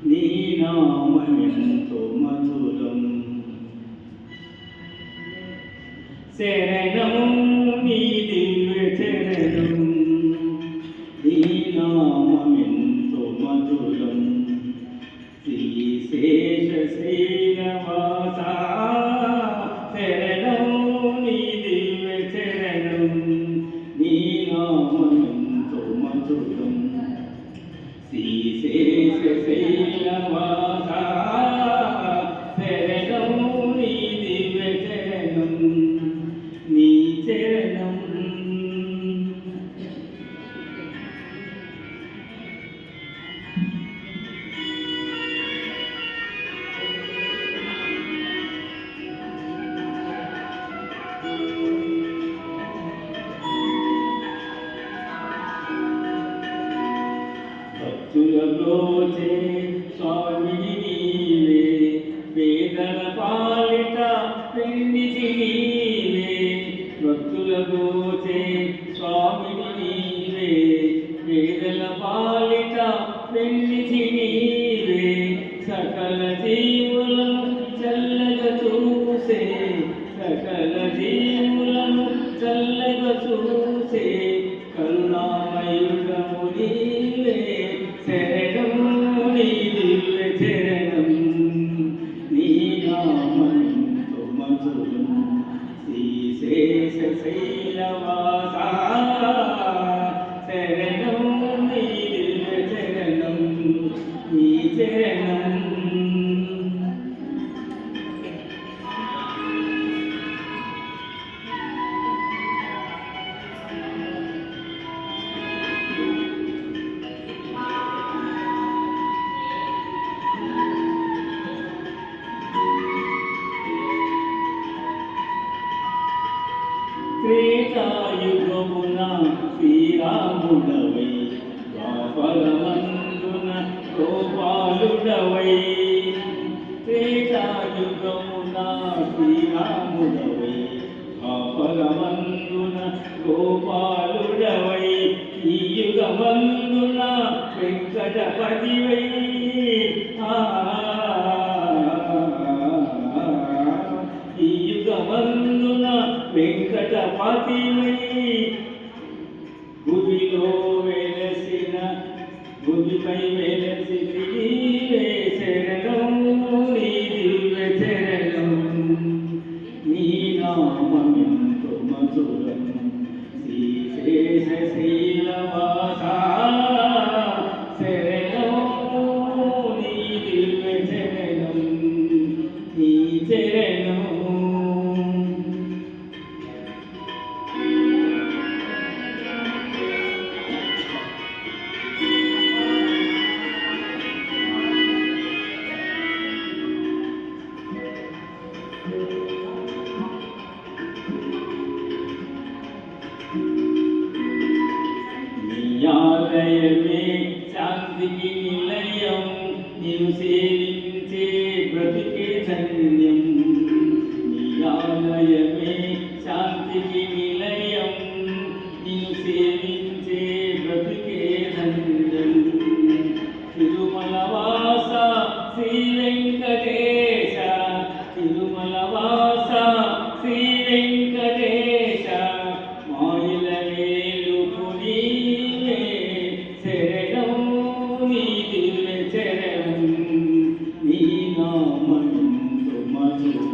నీ నామమెంతో మధురం. శరణం నీ దివ్య చరణం, నీ నామమెంతో మధురం. శ్రీశేష శ్రీనివాస శరణం నీ దివ్య చరణం, నీ నామమెంతో మధురం. శ్రీశేష శ్రీనివాస శరణం నీ దివ్య చరణం, నీ చరణం. భక్తులలోచే స్వామిని నీవే, పేదల పాలిట పెన్నిధి నీవే. భక్తులలోచే స్వామిని నీవే, పేదల పాలిట పెన్నిధి నీవే. సకల జీవులను చల్లగా చూసే, సకల జీవులను చల్లగా చూసే కరుణామయుడము నీవే. శరణం నీ దివ్య చరణం, నీ నామమెంతో మధురం. శ్రీశేష శైలవాస శరణం నీ దివ్య చరణం, నీ చరణం. త్రేతాయుగమున శ్రీరాముడవై, ద్వాపరమందున గోపాలుడవై. త్రేతాయుగమున శ్రీరాముడవై, ద్వాపరమందున గోపాలుడవై. ఈ యుగమందున వెంకటపతివై, ఈ యుగమందున వెంకటపతివై. భూమిలో వెలసిన భూమిపై వెలసి నీవే. శరణం నీ దివ్య చరణం, నీ నామమెంతో మధురం. శ్రీశేష శ్రీనివాస శరణం నీ దివ్య చరణం, నీ చరణం. ఆలయమే శాంతికి నిలయం, నీవు సేవించే బ్రతుకే ధన్యం. నీ ఆలయమే శాంతికి నిలయం, నీవు సేవించే బ్రతుకే ధన్యం. తిరుమల వాస శ్రీ వెంకటేశ, తిరుమల వాస శ్రీ వెంకటేశ. మాయల వేలుపు నీవే. శరణం నీ దివ్య చరణం, నీ నామమెంతో మధురం.